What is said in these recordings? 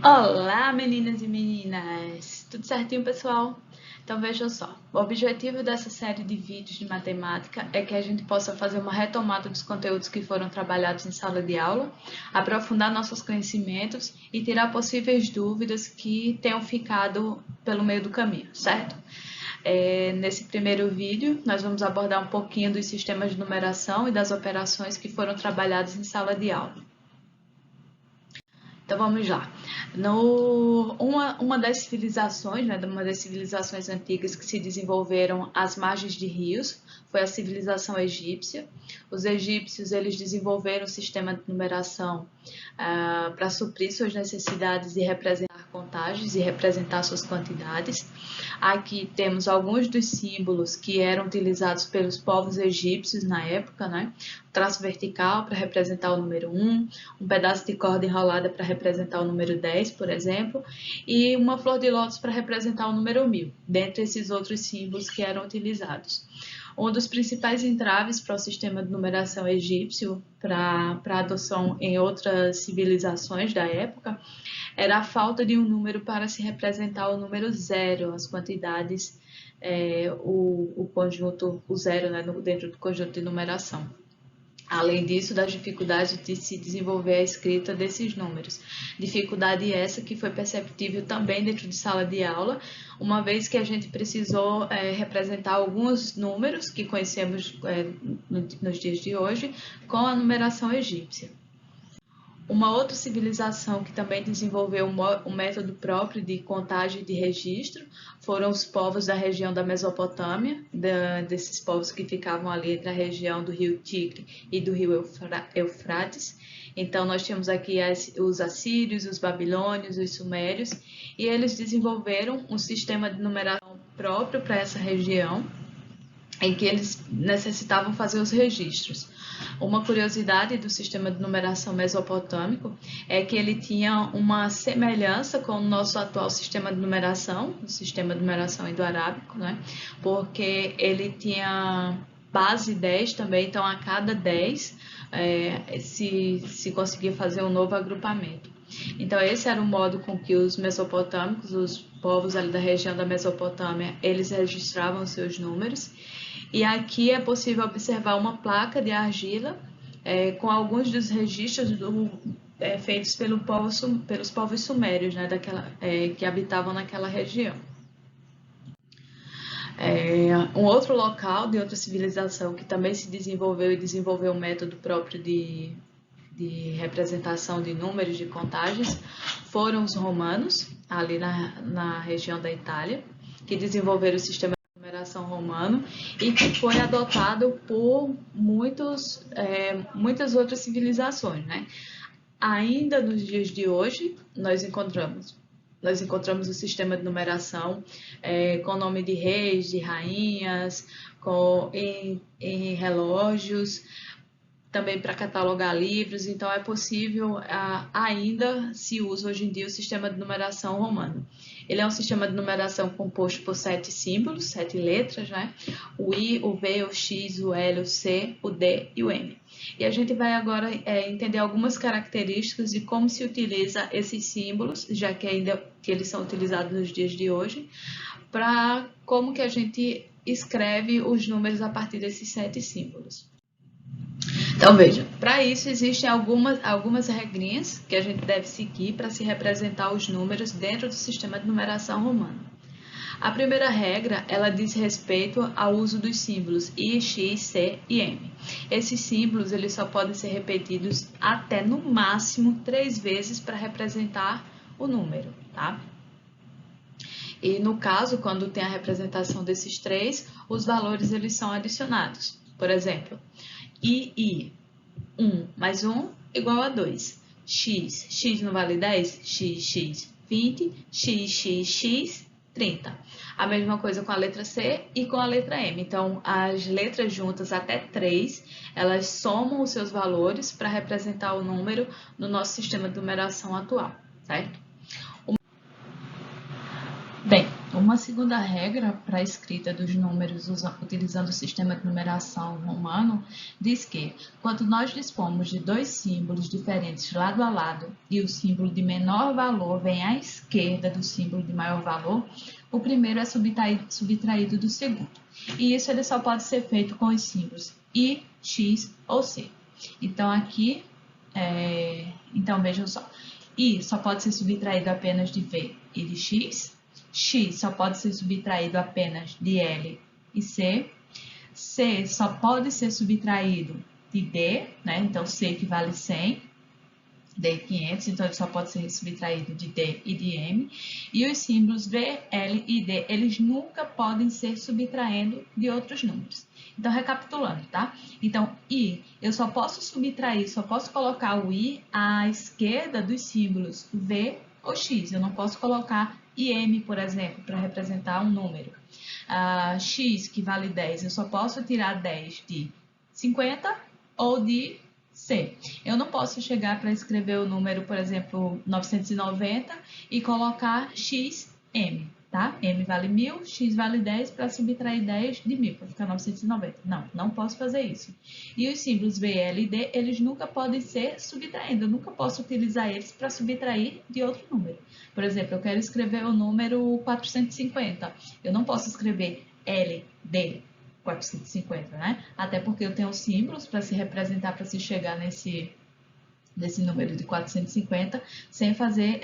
Olá, meninas e meninas! Tudo certinho, pessoal? Então vejam só, o objetivo dessa série de vídeos de matemática é que a gente possa fazer uma retomada dos conteúdos que foram trabalhados em sala de aula, aprofundar nossos conhecimentos e tirar possíveis dúvidas que tenham ficado pelo meio do caminho, certo? Nesse primeiro vídeo, nós vamos abordar um pouquinho dos sistemas de numeração e das operações que foram trabalhados em sala de aula. Então vamos lá. Uma das civilizações, uma das civilizações antigas que se desenvolveram às margens de rios foi a civilização egípcia. Os egípcios eles desenvolveram um sistema de numeração para suprir suas necessidades e representar contagens e representar suas quantidades. Aqui temos alguns dos símbolos que eram utilizados pelos povos egípcios na época, né? O traço vertical para representar o número 1, um pedaço de corda enrolada para representar o número 10, por exemplo, e uma flor de lótus para representar o número 1000, dentre esses outros símbolos que eram utilizados. Um dos principais entraves para o sistema de numeração egípcio, para adoção em outras civilizações da época, era a falta de um número para se representar o número 0, as quantidades, o conjunto, o 0, né, dentro do conjunto de numeração. Além disso, das dificuldades de se desenvolver a escrita desses números. Dificuldade essa que foi perceptível também dentro de sala de aula, uma vez que a gente precisou representar alguns números que conhecemos nos dias de hoje com a numeração egípcia. Uma outra civilização que também desenvolveu um método próprio de contagem e de registro foram os povos da região da Mesopotâmia, desses povos que ficavam ali entre a região do rio Tigre e do rio Eufrates. Então, nós tínhamos aqui os assírios, os babilônios, os sumérios, e eles desenvolveram um sistema de numeração próprio para essa região, em que eles necessitavam fazer os registros. Uma curiosidade do sistema de numeração mesopotâmico é que ele tinha uma semelhança com o nosso atual sistema de numeração, o sistema de numeração indo-arábico, né? Porque ele tinha base 10 também, então a cada 10 se conseguia fazer um novo agrupamento. Então esse era o modo com que os mesopotâmicos, os povos ali da região da Mesopotâmia, eles registravam seus números. E aqui é possível observar uma placa de argila com alguns dos registros feitos pelos povos sumérios, né, que habitavam naquela região. Um outro local de outra civilização que também se desenvolveu e desenvolveu um método próprio de representação de números, de contagens, foram os romanos, ali na região da Itália, que desenvolveram o sistema de numeração romano e que foi adotado por muitas outras civilizações, né? Ainda nos dias de hoje, nós encontramos o sistema de numeração com nome de reis, de rainhas, em relógios, também para catalogar livros, então é possível, ainda se usa hoje em dia o sistema de numeração romano. Ele é um sistema de numeração composto por 7 símbolos, 7 letras, né? O I, o V, o X, o L, o C, o D e o M. E a gente vai agora entender algumas características de como se utiliza esses símbolos, já que eles são utilizados nos dias de hoje, para como que a gente escreve os números a partir desses 7 símbolos. Então, veja, para isso existem algumas regrinhas que a gente deve seguir para se representar os números dentro do sistema de numeração romano. A primeira regra, ela diz respeito ao uso dos símbolos I, X, C e M. Esses símbolos eles só podem ser repetidos até, no máximo, 3 vezes para representar o número, tá? E no caso, quando tem a representação desses 3, os valores eles são adicionados. Por exemplo, I, 1 mais 1 igual a 2. X não vale 10? X, 20. X, 30. A mesma coisa com a letra C e com a letra M. Então, as letras juntas até 3, elas somam os seus valores para representar o número no nosso sistema de numeração atual, certo? Bem, o Uma segunda regra para a escrita dos números utilizando o sistema de numeração romano diz que, quando nós dispomos de dois símbolos diferentes lado a lado e o símbolo de menor valor vem à esquerda do símbolo de maior valor, o primeiro é subtraído do segundo. E isso ele só pode ser feito com os símbolos I, X ou C. Então, aqui, vejam só. I só pode ser subtraído apenas de V e de X. X só pode ser subtraído apenas de L e C. C só pode ser subtraído de D, né? Então, C equivale 100. D 500, então ele só pode ser subtraído de D e de M. E os símbolos V, L e D, eles nunca podem ser subtraindo de outros números. Então, recapitulando, tá? Então, I, eu só posso subtrair, só posso colocar o I à esquerda dos símbolos V ou X. Eu não posso colocar IM, por exemplo, para representar um número. X, que vale 10, eu só posso tirar 10 de 50 ou de C. Eu não posso chegar para escrever o número, por exemplo, 990 e colocar XM, tá? M vale 1000, X vale 10 para subtrair 10 de 1000, para ficar 990. Não posso fazer isso. E os símbolos V, L e D, eles nunca podem ser subtraindo. Eu nunca posso utilizar eles para subtrair de outro número. Por exemplo, eu quero escrever o número 450. Eu não posso escrever LD 450, né? Até porque eu tenho símbolos para se representar, para se chegar nesse número de 450, sem fazer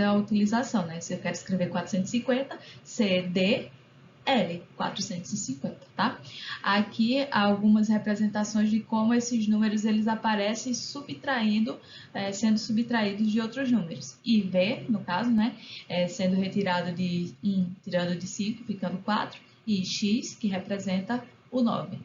a utilização, né? Se eu quero escrever 450, CD, L, 450, tá? Aqui há algumas representações de como esses números eles aparecem subtraindo, sendo subtraídos de outros números. E V, no caso, né? Sendo retirado de 1, tirando de 5, ficando 4. E X, que representa o 9.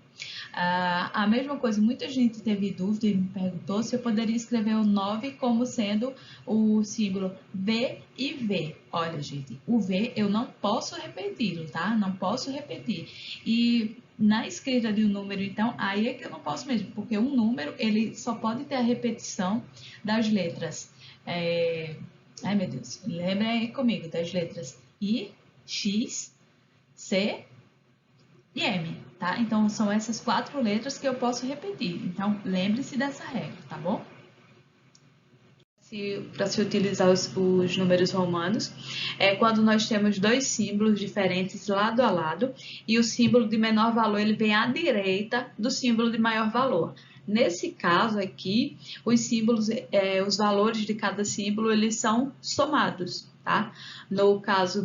A mesma coisa, muita gente teve dúvida e me perguntou se eu poderia escrever o 9 como sendo o símbolo V e V. Olha, gente, o V eu não posso repeti-lo, tá? Não posso repetir. E na escrita de um número, então, aí é que eu não posso mesmo, porque um número, ele só pode ter a repetição das letras. Ai, meu Deus, lembrem aí comigo das letras I, X, C e M, tá? Então, são essas 4 letras que eu posso repetir. Então, lembre-se dessa regra, tá bom? Para se utilizar os números romanos, é quando nós temos dois símbolos diferentes lado a lado e o símbolo de menor valor ele vem à direita do símbolo de maior valor. Nesse caso aqui, os símbolos, os valores de cada símbolo, eles são somados, tá? No caso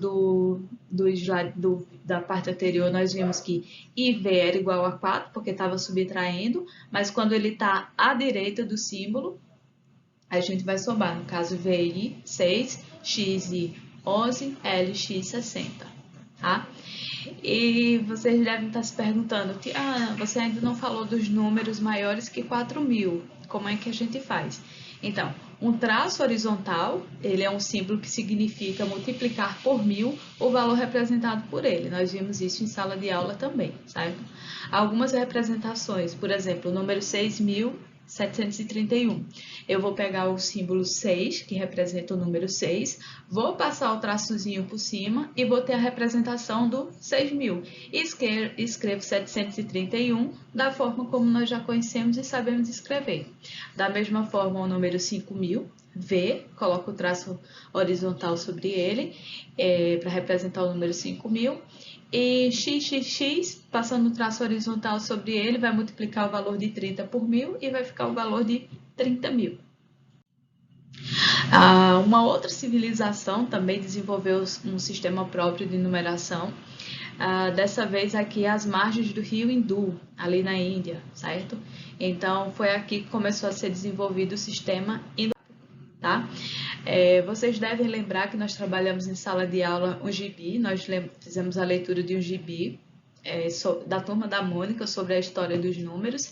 da parte anterior, nós vimos que IV era igual a 4, porque estava subtraindo, mas quando ele está à direita do símbolo, a gente vai somar. No caso, VI, 6, XI, 11, LX, 60, tá? E vocês devem estar se perguntando, você ainda não falou dos números maiores que 4.000, como é que a gente faz? Então, um traço horizontal, ele é um símbolo que significa multiplicar por 1000 o valor representado por ele. Nós vimos isso em sala de aula também, certo? Algumas representações, por exemplo, o número 6.731. Eu vou pegar o símbolo 6, que representa o número 6, vou passar o traçozinho por cima e vou ter a representação do 6.000. E escrevo 731 da forma como nós já conhecemos e sabemos escrever. Da mesma forma, o número 5.000, V, coloco o traço horizontal sobre ele, para representar o número 5.000. E XXX, passando o traço horizontal sobre ele, vai multiplicar o valor de 30 por 1000 e vai ficar o valor de 30.000. Uma outra civilização também desenvolveu um sistema próprio de numeração. Dessa vez aqui às margens do rio Hindu, ali na Índia, certo? Então, foi aqui que começou a ser desenvolvido o sistema hindu, tá? Vocês devem lembrar que nós trabalhamos em sala de aula um gibi, nós fizemos a leitura de um gibi da turma da Mônica sobre a história dos números,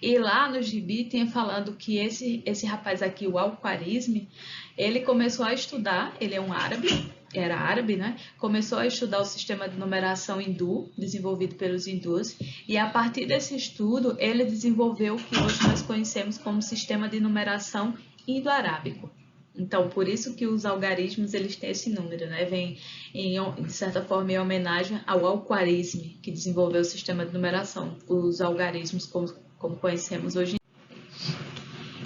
e lá no gibi tinha falando que esse rapaz aqui, o Al-Khwarizmi, ele começou a estudar, ele é um árabe, era árabe, né? Começou a estudar o sistema de numeração hindu, desenvolvido pelos hindus, e a partir desse estudo ele desenvolveu o que hoje nós conhecemos como sistema de numeração indo-arábico. Então, por isso que os algarismos eles têm esse número, né? Vem, de certa forma, em homenagem ao Al-Khwarizmi, que desenvolveu o sistema de numeração, os algarismos como conhecemos hoje.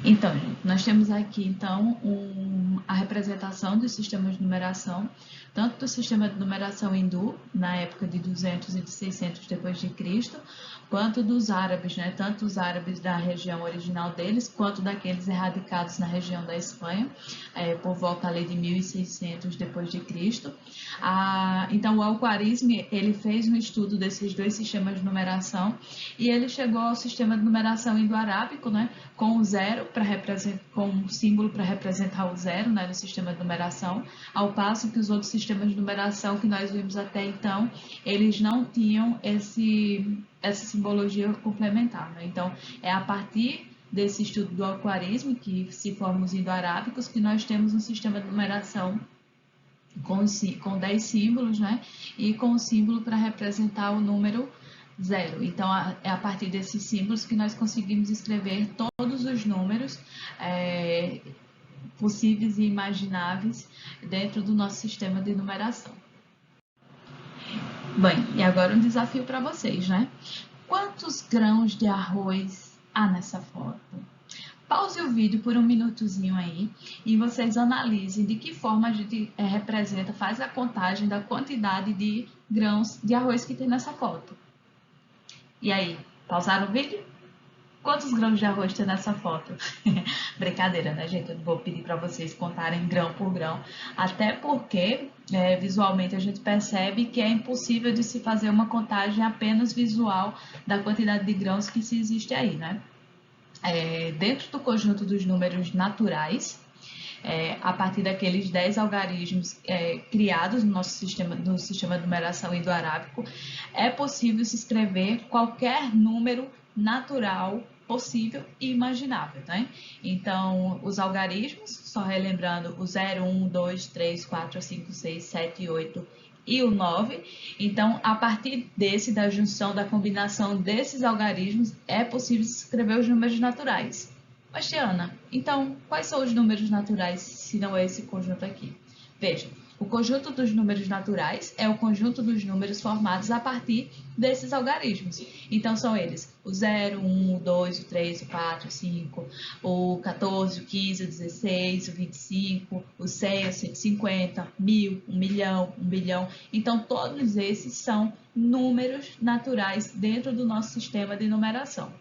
Então, gente, nós temos aqui, então, a representação dos sistemas de numeração, tanto do sistema de numeração hindu, na época de 200 e de 600 depois de Cristo, quanto dos árabes, né? Tanto os árabes da região original deles, quanto daqueles erradicados na região da Espanha, por volta ali de 1600 depois de Cristo. Então, o Al-Khwarizmi, ele fez um estudo desses dois sistemas de numeração e ele chegou ao sistema de numeração indo-arábico, né? Com o zero com um símbolo para representar o zero, né, no sistema de numeração, ao passo que os outros sistemas de numeração que nós vimos até então, eles não tinham essa simbologia complementar, né? Então, é a partir desse estudo do Al-Khwarizmi, que se formam os indo-arábicos, que nós temos um sistema de numeração com 10 símbolos, né? E com o símbolo para representar o número zero. Então, é a partir desses símbolos que nós conseguimos escrever todos os números possíveis e imagináveis dentro do nosso sistema de numeração. Bem, e agora um desafio para vocês, né? Quantos grãos de arroz há nessa foto? Pause o vídeo por um minutozinho aí e vocês analisem de que forma a gente faz a contagem da quantidade de grãos de arroz que tem nessa foto. E aí, pausaram o vídeo? Quantos grãos de arroz tem nessa foto? Brincadeira, né, gente? Eu não vou pedir para vocês contarem grão por grão, até porque visualmente a gente percebe que é impossível de se fazer uma contagem apenas visual da quantidade de grãos que se existe aí, né? Dentro do conjunto dos números naturais, a partir daqueles 10 algarismos criados no sistema de numeração indo-arábico, é possível se escrever qualquer número natural possível e imaginável, né? Então, os algarismos, só relembrando o 0, 1, 2, 3, 4, 5, 6, 7, 8 e o 9. Então, a partir da junção, da combinação desses algarismos, é possível escrever os números naturais. Mas, Tiana, então, quais são os números naturais, se não é esse conjunto aqui? Veja, o conjunto dos números naturais é o conjunto dos números formados a partir desses algarismos. Então, são eles o 0, 1, o 2, o 3, o 4, o 5, o 14, o 15, o 16, o 25, o 100, o 150, 1000, 1 milhão, 1 bilhão. Então, todos esses são números naturais dentro do nosso sistema de numeração.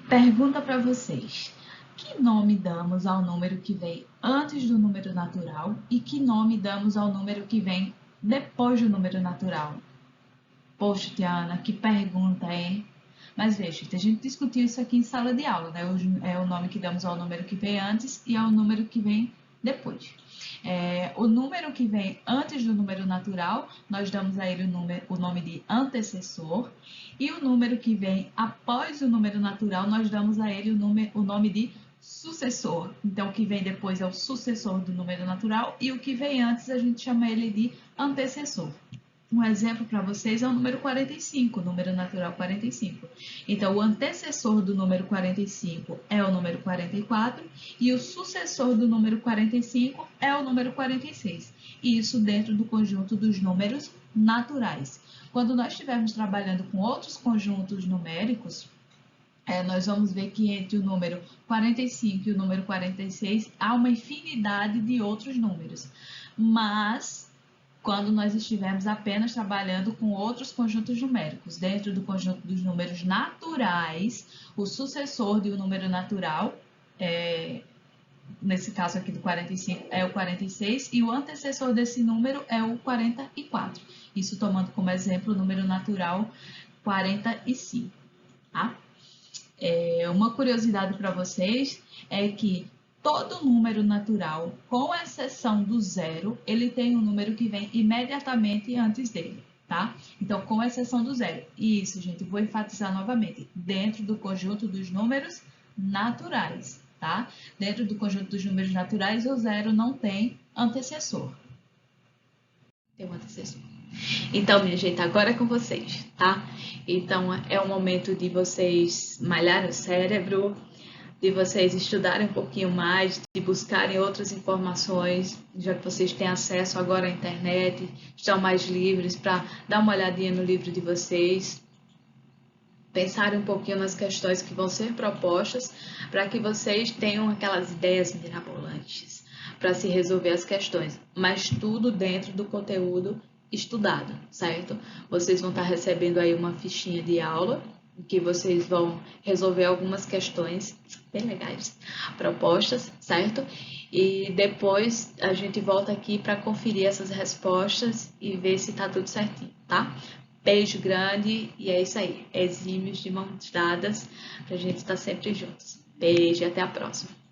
Pergunta para vocês: que nome damos ao número que vem antes do número natural e que nome damos ao número que vem depois do número natural? Poxa, Tiana, que pergunta, hein? Mas veja, a gente discutiu isso aqui em sala de aula, né? É o nome que damos ao número que vem antes e ao número que vem depois. O número que vem antes do número natural, nós damos a ele o nome de antecessor, e o número que vem após o número natural, nós damos a ele o nome de sucessor. Então, o que vem depois é o sucessor do número natural e o que vem antes a gente chama ele de antecessor. Um exemplo para vocês é o número 45, o número natural 45. Então, o antecessor do número 45 é o número 44 e o sucessor do número 45 é o número 46. E isso dentro do conjunto dos números naturais. Quando nós estivermos trabalhando com outros conjuntos numéricos, nós vamos ver que entre o número 45 e o número 46 há uma infinidade de outros números. Mas quando nós estivermos apenas trabalhando com outros conjuntos numéricos. Dentro do conjunto dos números naturais, o sucessor de um número natural, nesse caso aqui do 45, é o 46, e o antecessor desse número é o 44. Isso tomando como exemplo o número natural 45. Tá? Uma curiosidade para vocês é que todo número natural, com exceção do zero, ele tem um número que vem imediatamente antes dele, tá? Então, com exceção do zero. E isso, gente, vou enfatizar novamente, dentro do conjunto dos números naturais, tá? Dentro do conjunto dos números naturais, o zero não tem antecessor. Tem um antecessor. Então, minha gente, agora é com vocês, tá? Então, é o momento de vocês malharem o cérebro, de vocês estudarem um pouquinho mais, de buscarem outras informações, já que vocês têm acesso agora à internet, estão mais livres para dar uma olhadinha no livro de vocês, pensarem um pouquinho nas questões que vão ser propostas, para que vocês tenham aquelas ideias mirabolantes para se resolver as questões, mas tudo dentro do conteúdo estudado, certo? Vocês vão estar recebendo aí uma fichinha de aula, em que vocês vão resolver algumas questões bem legais, propostas, certo? E depois a gente volta aqui para conferir essas respostas e ver se está tudo certinho, tá? Beijo grande e é isso aí. Exímios de mãos dadas para a gente estar sempre juntos. Beijo e até a próxima.